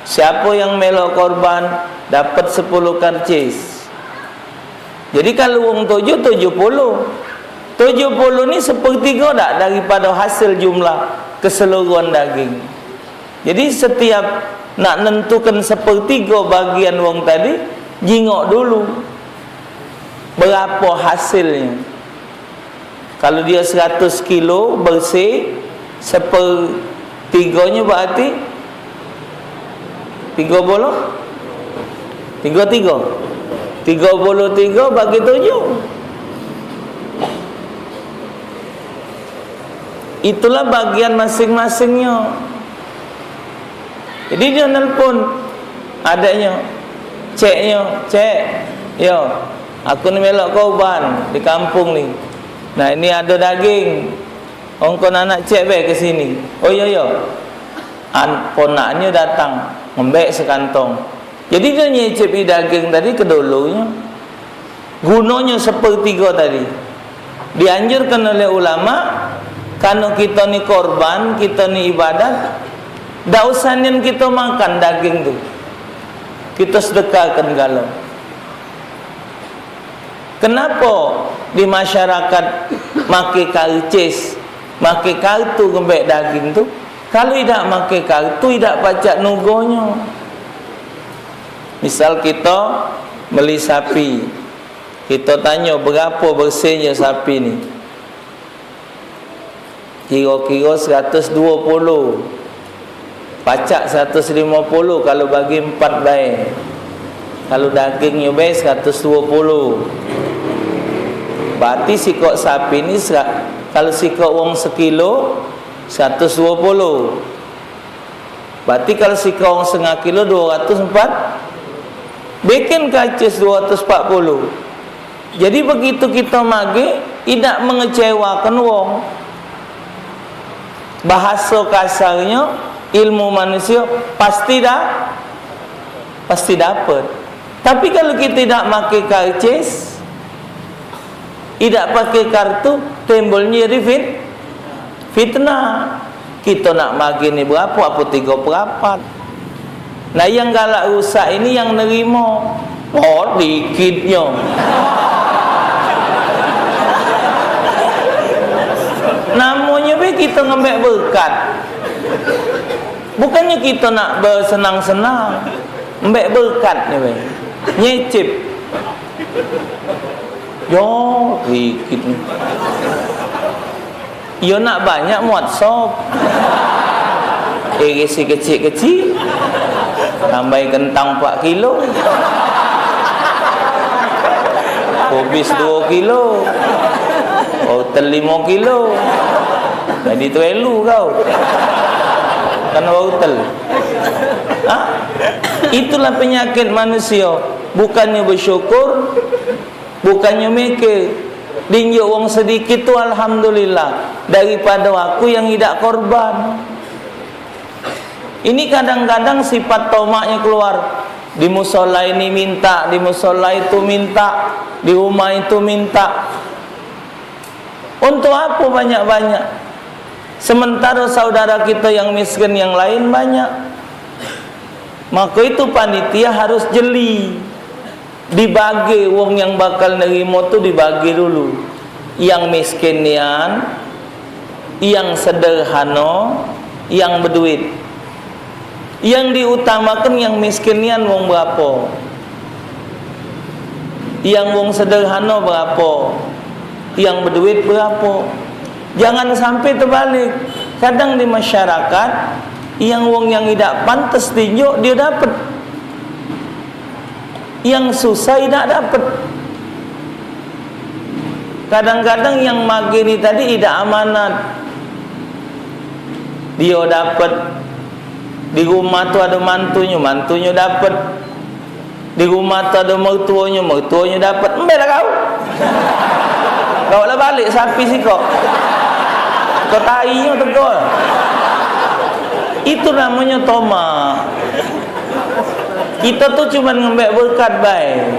[SPEAKER 1] Siapa yang melok korban dapat 10 karcis. Jadi kalau orang 70 ni sepertiga tak daripada hasil jumlah keseluruhan daging. Jadi setiap nak nentukan sepertiga bagian wong tadi, jingok dulu berapa hasilnya. Kalau dia 100 kilo bersih, sepertiganya berarti 33 bagi 7. Itulah bagian masing-masingnya. Jadi dia nelpon adanya, cek, yo, aku ni melok korban di kampung ni. Nah, ini ada daging. Ongkon anak cek baik ke sini. Oh ya. Ponaknya datang, ngembek sekantong. Jadi dia nyecipi daging tadi kedulunya. Gunanya sepertiga tadi. Dianjurkan oleh ulama, kalau kita ni korban, kita ni ibadat, tak usah kita makan daging tu. Kita sedekahkan galau. Kenapa di masyarakat makai karcis, makai kartu gembek daging tu? Kalau tidak makai kartu, tidak pacak nugonya. Misal kita beli sapi, kita tanya berapa bersihnya sapi ni? Kira-kira 120. Pacak 150 kalau bagi 4 baik. Kalau dagingnya baik 120. Berarti sikok sapi ni kalau sikok wong sekilo 120. Berarti kalau sikok wong setengah kilo 204. Bikin karcis 240. Jadi begitu kita magi, tidak mengecewakan wong. Bahasa kasarnya, ilmu manusia pasti dapat. Tapi kalau kita tidak pakai karcis, tidak pakai kartu, timbulnya fitnah. Kita nak bagi ni berapa? Apa 3/4. Nah, yang galak rusak ini yang nerima. Oh, dikitnya. Namanya kita ngambil berkat. Bukannya kita nak bersenang-senang, ambil berkat ni, nyecip. Yo, dikit. Yo nak banyak muat sop. Isi kecil-kecil. Tambah kentang 4 kilo. Kubis 2 kilo. Hotel 5 kilo. Jadi tu elu kau. karena wortel. Itulah penyakit manusia. Bukannya bersyukur, bukannya mikir. Dinjuk wong sedikit tu alhamdulillah, daripada aku yang tidak korban. Ini kadang-kadang sifat tomaknya keluar. Di musola ini minta, di musola itu minta, di rumah itu minta. Untuk apa banyak-banyak? Sementara saudara kita yang miskin yang lain banyak. Maka itu panitia harus jeli. Dibagi wong yang bakal nerima tu dibagi dulu. Yang miskinian, yang sederhana, yang berduit. Yang diutamakan yang miskinian wong berapa? Yang wong sederhana berapa? Yang berduit berapa? Jangan sampai terbalik. Kadang di masyarakat yang wong yang tidak pantas tinjuk dia dapat, yang susah tidak dapat. Kadang-kadang yang magi ni tadi tidak amanat, dia dapat. Di rumah tu ada mantunya, mantunya dapat. Di rumah tu ada mertuanya, mertuanya dapat. Embel lah kau. Kau lah balik sapi si kau. Kau tainya tegol. Itu namanya toma. Kita tu cuma ngambil berkat baik.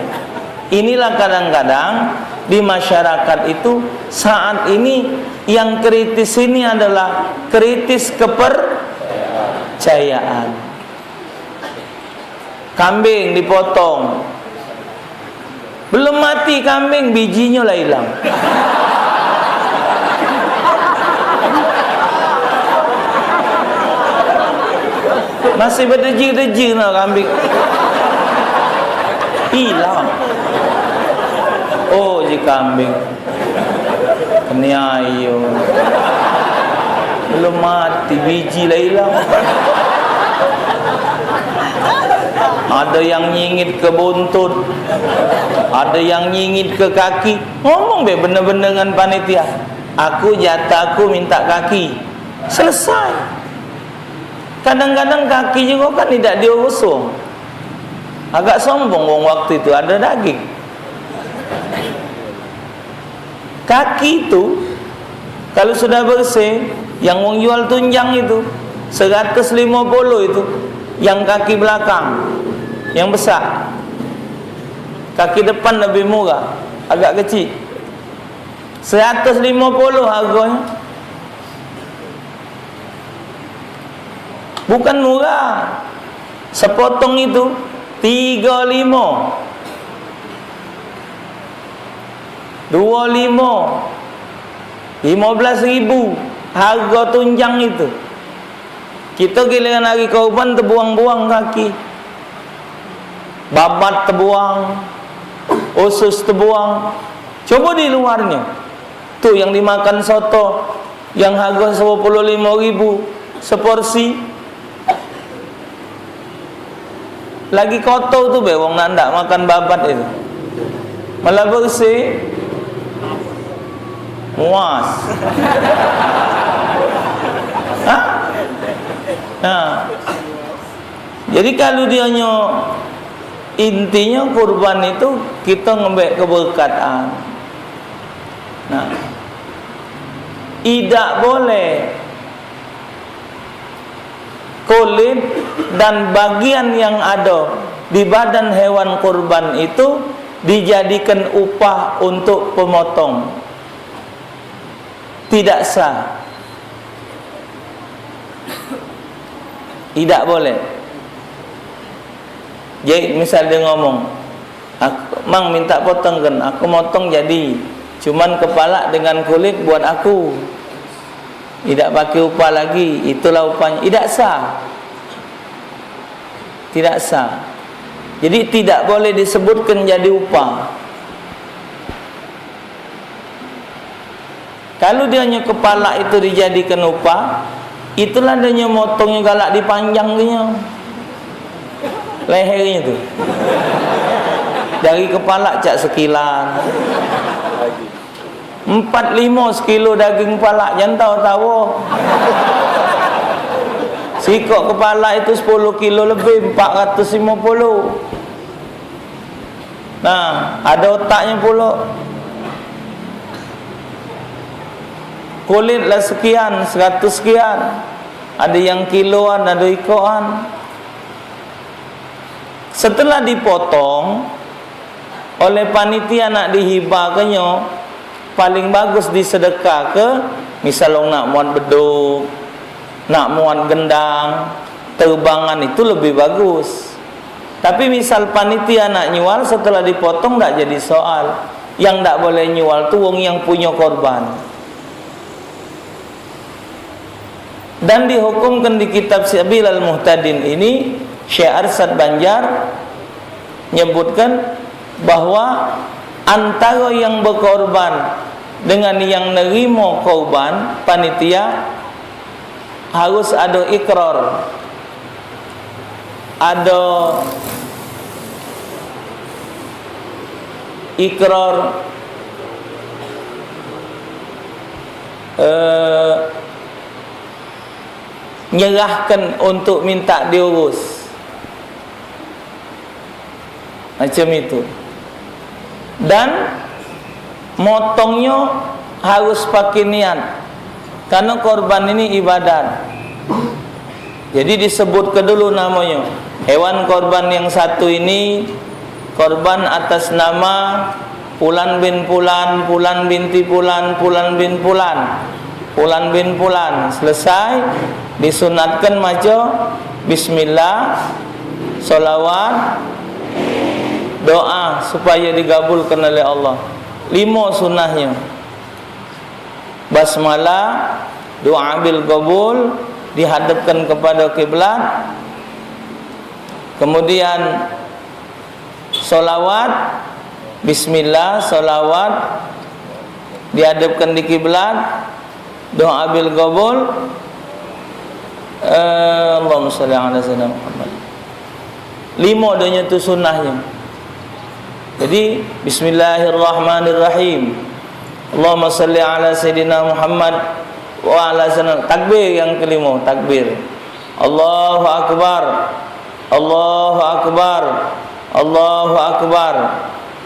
[SPEAKER 1] Inilah kadang-kadang di masyarakat itu saat ini yang kritis ini adalah kritis kepercayaan. Kambing dipotong, belum mati kambing, bijinya lah hilang. Masih berdeji-deji nak kambing, hilang. Oh, ji kambing kena ayo, belum mati, biji lah hilang. Ada yang nyingit ke buntut, ada yang nyingit ke kaki. Ngomong be bener-bener dengan panitia, aku jatah, aku minta kaki, selesai. Kadang-kadang kaki juga kan tidak diurus. Agak sombong wong waktu itu ada daging. Kaki itu kalau sudah bersih, yang wong jual tunjang itu 150 itu, yang kaki belakang, yang besar. Kaki depan lebih murah, agak kecil. 150 harganya. Bukan murah. Sepotong itu 35, 25, 15.000 harga tunjang itu. Kita giliran hari korban terbuang-buang kaki, babat terbuang, usus terbuang. Coba di luarnya tu yang dimakan soto yang harga 25.000 seporsi. Lagi kotor tu be wong nandak makan babat itu, malah bersih, muas. Jadi kalau dia intinya kurban itu kita ngambil keberkatan. Tidak boleh kulit dan bagian yang ada di badan hewan kurban itu dijadikan upah untuk pemotong. Tidak sah. Tidak boleh. Jadi misal dia ngomong, mang minta potongkan, aku motong jadi, cuman kepala dengan kulit buat aku, tidak pakai upah lagi, itulah upahnya. Tidak sah. Tidak sah. Jadi tidak boleh disebutkan jadi upah. Kalau dia hanya kepala itu dijadikan upah, itulah dia motongnya galak dipanjangnya, lehernya tu dari kepala cak sekilan, 4-5 sekilo daging kepala, jangan tahu-tahu Sikok kepala itu 10 kilo lebih, 450. Nah, ada otaknya pula. Kulit lah sekian, 100 sekian. Ada yang kiloan, ada ikoan. Setelah dipotong oleh panitia nak dihibahkannya, paling bagus disedekah ke, misal orang nak muat beduk, nak muat gendang, terbangan, itu lebih bagus. Tapi misal panitia nak nyual, setelah dipotong tak jadi soal. Yang tak boleh nyual tu wong yang punya korban. Dan dihukumkan di kitab Sabilal Muhtadin ini, Syekh Arsad Banjar nyebutkan bahwa antara yang berkorban dengan yang nerima korban, panitia harus ada ikrar, ada ikrar nyerahkan untuk minta diurus, macam itu. Dan motongnya harus pakai niat, karena korban ini ibadat. Jadi disebut ke dulu namanya. Hewan korban yang satu ini korban atas nama Fulan bin Fulan, Fulan binti Fulan, Fulan bin Fulan, Fulan bin Fulan. Selesai disunatkan maca bismillah, solawat, doa supaya digabulkan oleh Allah. 5 sunnahnya. Basmalah, doa bil qabul, dihadapkan kepada kiblat. Kemudian solawat, bismillah, solawat, dihadapkan di kiblat, doa bil qabul, Allahumma shalli ala sayyidina Muhammad. 5 doanya itu sunnahnya. Jadi bismillahirrahmanirrahim, Allahumma shalli ala sayyidina Muhammad wa ala sayyidina. Takbir yang kelima, takbir. Allahu akbar, Allahu akbar, Allahu akbar.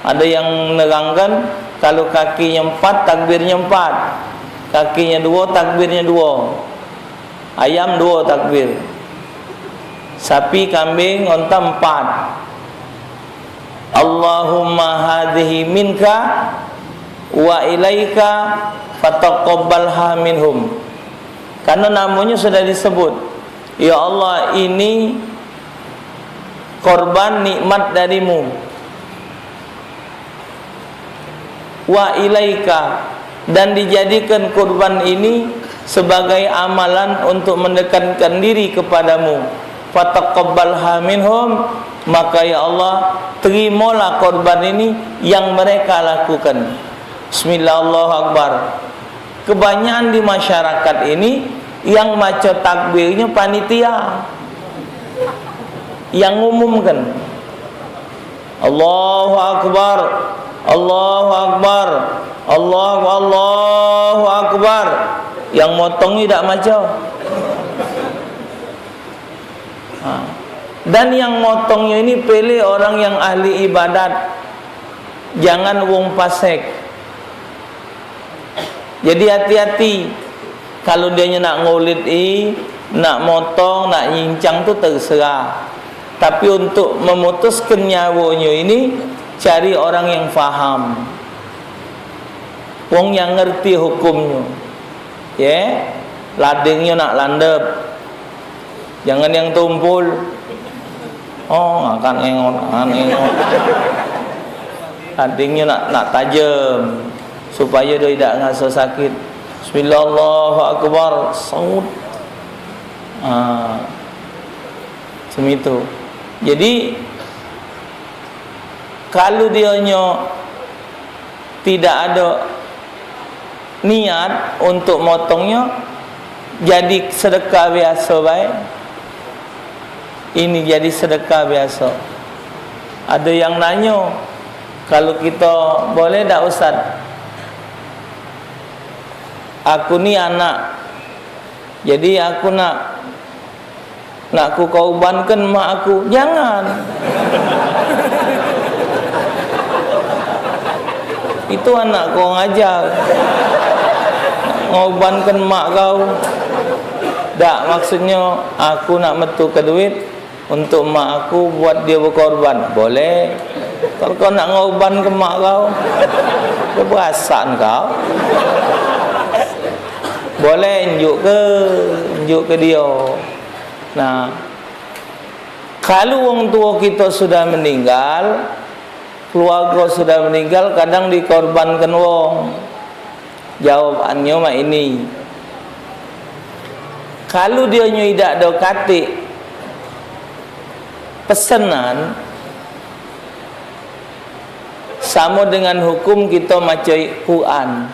[SPEAKER 1] Ada yang nerangkan kalau kakinya 4, takbirnya 4. Kakinya 2, takbirnya 2. Ayam 2 takbir. Sapi, kambing, unta 4. Allahumma hadhihi minka wa ilaika fataqabbalha minhum. Karena namanya sudah disebut. Ya Allah, ini korban nikmat darimu. Wa ilaika, dan dijadikan korban ini sebagai amalan untuk mendekatkan diri kepadamu. Fataqabbalha minhum, maka ya Allah, terimalah korban ini yang mereka lakukan. Bismillah, Allahu akbar. Kebanyakan di masyarakat ini yang maca takbirnya panitia yang umumkan. Allahu akbar, Allahu akbar, Allahu akbar. Yang motong tidak maca. Dan yang motongnya ini pilih orang yang ahli ibadat, jangan wong fasik. Jadi hati-hati. Kalau dia nak ngulid, nak motong, nak nyincang tu terserah. Tapi untuk memutuskan nyawanya ini, cari orang yang faham, wong yang ngerti hukumnya. Ya, ladingnya nak landep, jangan yang tumpul. Oh, akan engot. Ladingnya nak tajam supaya dia tidak ngerasa sakit. Bismillah, Allahu akbar, saud. Macam itu. Jadi kalau dianya tidak ada niat untuk motongnya, jadi sedekah biasa baik. Ini jadi sedekah biasa. Ada yang nanya, kalau kita boleh tak Ustaz, aku ni anak, jadi aku nak nak aku korbankan mak aku. Jangan. Itu anak kau ngajar. Ngorbankan mak kau. Tak, maksudnya aku nak metu ke duit untuk mak aku buat dia berkorban. Boleh. Kalau kau nak ngorban ke mak kau, keberasan kau. Boleh unjuk ke dia. Nah, kalau orang tua kita sudah meninggal, keluarga sudah meninggal, kadang dikorbankan wong. Jawabannya mak ini. Kalau dia tidak ada katik pesanan, sama dengan hukum kita baca Quran,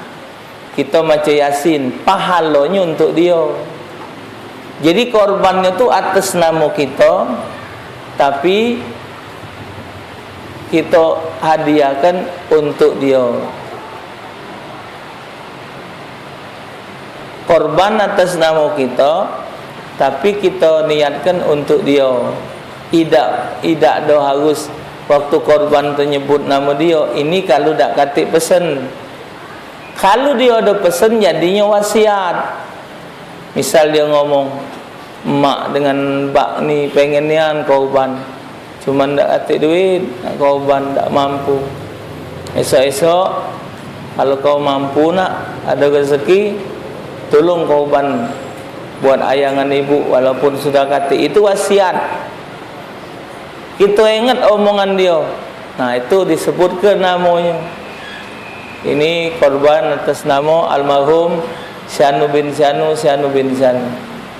[SPEAKER 1] kita baca Yasin, pahalanya untuk dia. Jadi korbannya tu atas nama kita, tapi kita hadiahkan untuk dia. Korban atas nama kita, tapi kita niatkan untuk dia. Tidak ada harus waktu korban tu nyebut nama dia. Ini kalau tak katik pesan. Kalau dia ada pesan, jadinya wasiat. Misal dia ngomong, mak dengan bak ni pengen nian korban, cuma tak katik duit, nak korban tak mampu. Esok-esok kalau kau mampu nak ada rezeki, tolong korban buat ayangan ibu walaupun sudah katik. Itu wasiat. Kita ingat omongan dia. Nah, itu disebutkan namanya. Ini korban atas nama almarhum Syanu bin Syanu, Syanu bin Syanu.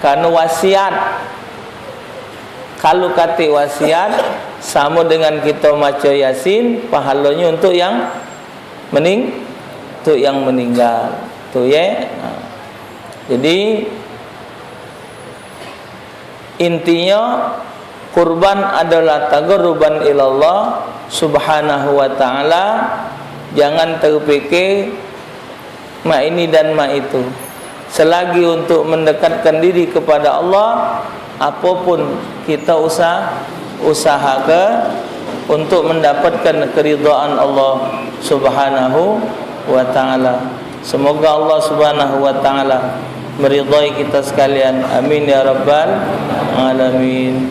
[SPEAKER 1] Karena wasiat. Kalau katik wasiat, sama dengan kita baca Yasin, pahalanya untuk yang meninggal. Tu ya. Nah. Jadi intinya kurban adalah taqarruban ilallah subhanahu wa ta'ala. Jangan terfikir mak ini dan mak itu. Selagi untuk mendekatkan diri kepada Allah, apapun kita usahakan untuk mendapatkan keridhaan Allah subhanahu wa ta'ala. Semoga Allah subhanahu wa ta'ala meridai kita sekalian. Amin ya rabbal alamin.